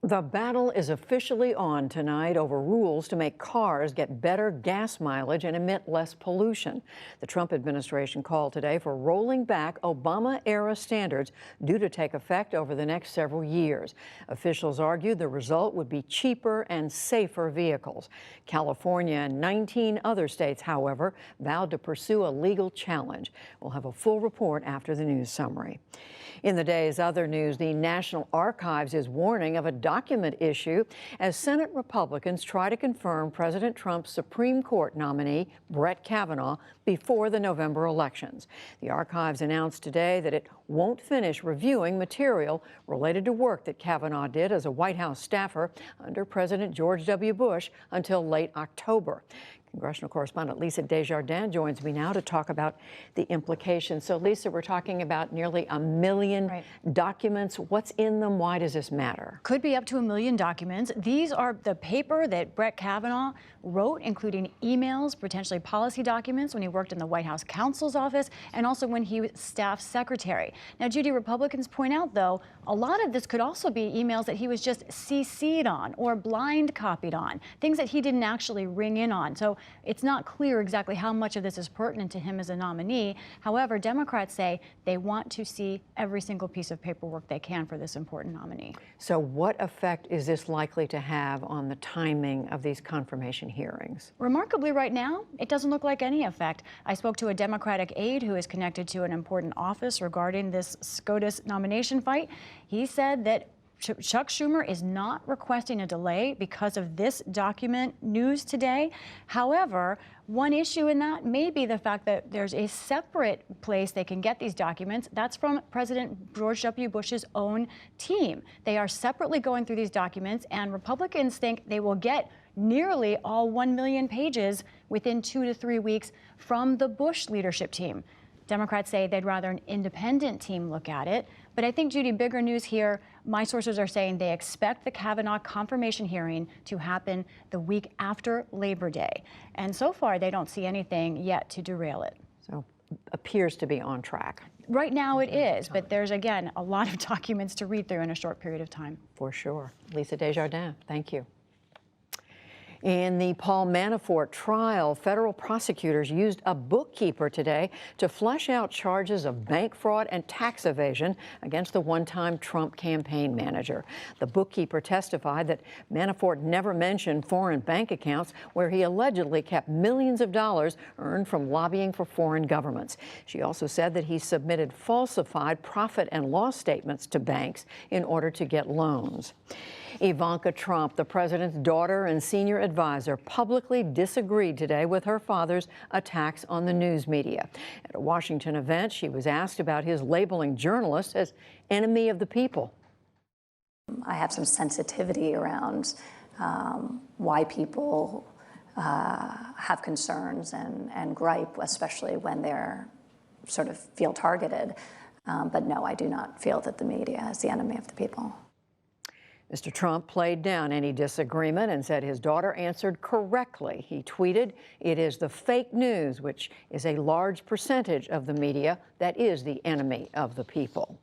The battle is officially on tonight over rules to make cars get better gas mileage and emit less pollution. The Trump administration called today for rolling back Obama-era standards due to take effect over the next several years. Officials argued the result would be cheaper and safer vehicles. California and 19 other states, however, vowed to pursue a legal challenge. We'll have a full report after the news summary. In the day's other news, the National Archives is warning of a document issue as Senate Republicans try to confirm President Trump's Supreme Court nominee, Brett Kavanaugh, before the November elections. The Archives announced today that it won't finish reviewing material related to work that Kavanaugh did as a White House staffer under President George W. Bush until late October. Congressional correspondent Lisa Desjardins joins me now to talk about the implications. So, Lisa, we're talking about nearly 1 million documents. What's in them? Why does this matter? Could be up to 1 million documents. These are the paper that Brett Kavanaugh wrote, including emails, potentially policy documents when he worked in the White House counsel's office, and also when he was staff secretary. Now, Judy, Republicans point out, though, a lot of this could also be emails that he was just CC'd on or blind copied on, things that he didn't actually ring in on. So it's not clear exactly how much of this is pertinent to him as a nominee. However, Democrats say they want to see every single piece of paperwork they can for this important nominee. So what effect is this likely to have on the timing of these confirmation hearings? Remarkably, right now, it doesn't look like any effect. I spoke to a Democratic aide who is connected to an important office regarding this SCOTUS nomination fight. He said that Chuck Schumer is not requesting a delay because of this document news today. However, one issue in that may be the fact that there's a separate place they can get these documents. That's from President George W. Bush's own team. They are separately going through these documents, and Republicans think they will get nearly all 1 million pages within 2 to 3 weeks from the Bush leadership team. Democrats say they'd rather an independent team look at it. But I think, Judy, bigger news here. My sources are saying they expect the Kavanaugh confirmation hearing to happen the week after Labor Day. And so far, they don't see anything yet to derail it. So appears to be on track. Right now it is, but there's, again, a lot of documents to read through in a short period of time. For sure. Lisa Desjardins, thank you. In the Paul Manafort trial, federal prosecutors used a bookkeeper today to flesh out charges of bank fraud and tax evasion against the one-time Trump campaign manager. The bookkeeper testified that Manafort never mentioned foreign bank accounts where he allegedly kept millions of dollars earned from lobbying for foreign governments. She also said that he submitted falsified profit and loss statements to banks in order to get loans. Ivanka Trump, the president's daughter and senior advisor, publicly disagreed today with her father's attacks on the news media. At a Washington event, she was asked about his labeling journalists as enemy of the people. I have some sensitivity around why people have concerns and gripe, especially when they're sort of feel targeted. But no, I do not feel that the media is the enemy of the people. Mr. Trump played down any disagreement and said his daughter answered correctly. He tweeted, "It is the fake news, which is a large percentage of the media, that is the enemy of the people."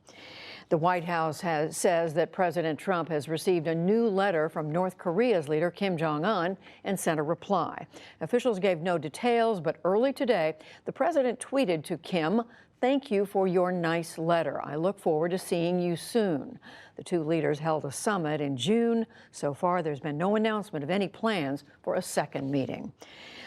The White House says that President Trump has received a new letter from North Korea's leader, Kim Jong-un, and sent a reply. Officials gave no details, but early today, the president tweeted to Kim, "Thank you for your nice letter. I look forward to seeing you soon." The two leaders held a summit in June. So far, there's been no announcement of any plans for a second meeting.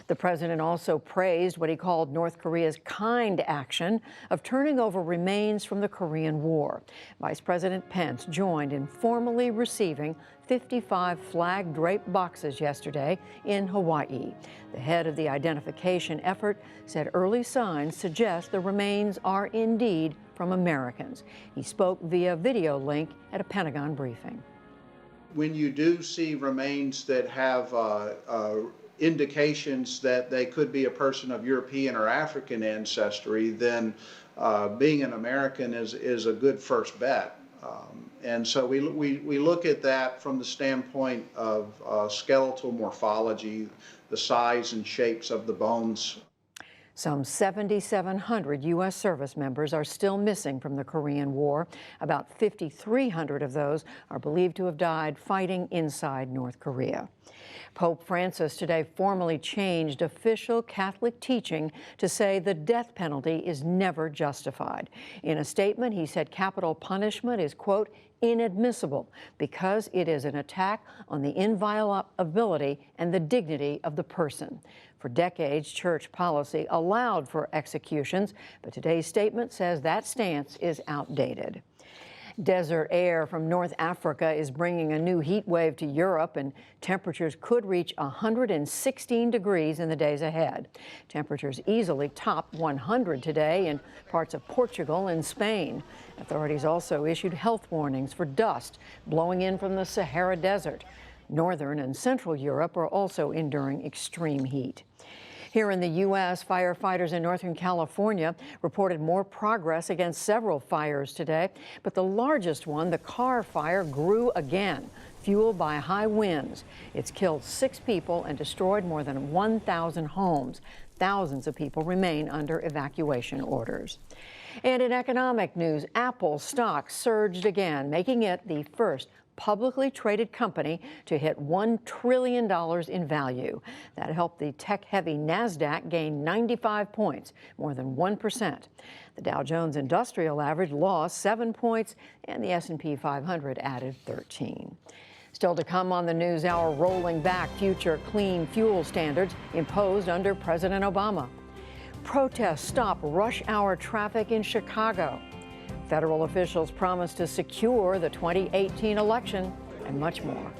The president also praised what he called North Korea's kind action of turning over remains from the Korean War. Vice President Pence joined in formally receiving 55 flag-draped boxes yesterday in Hawaii. The head of the identification effort said early signs suggest the remains are indeed from Americans. He spoke via video link at a Pentagon briefing. When you do see remains that have indications that they could be a person of European or African ancestry, then being an American is a good first bet. And so we look at that from the standpoint of skeletal morphology, the size and shapes of the bones. Some 7,700 U.S. service members are still missing from the Korean War. About 5,300 of those are believed to have died fighting inside North Korea. Pope Francis today formally changed official Catholic teaching to say the death penalty is never justified. In a statement, he said capital punishment is, quote, inadmissible because it is an attack on the inviolability and the dignity of the person. For decades, church policy allowed for executions, but today's statement says that stance is outdated. Desert air from North Africa is bringing a new heat wave to Europe, and temperatures could reach 116 degrees in the days ahead. Temperatures easily top 100 today in parts of Portugal and Spain. Authorities also issued health warnings for dust blowing in from the Sahara Desert. Northern and Central Europe are also enduring extreme heat. Here in the U.S., firefighters in Northern California reported more progress against several fires today, but the largest one, the Carr Fire, grew again, fueled by high winds. It's killed 6 people and destroyed more than 1,000 homes. Thousands of people remain under evacuation orders. And in economic news, Apple stock surged again, making it the first publicly traded company to hit $1 trillion in value. That helped the tech-heavy NASDAQ gain 95 points, more than 1%. The Dow Jones Industrial Average lost 7 points, and the S&P 500 added 13. Still to come on the NewsHour, rolling back future clean fuel standards imposed under President Obama. Protests stop rush hour traffic in Chicago. Federal officials promise to secure the 2018 election, and much more.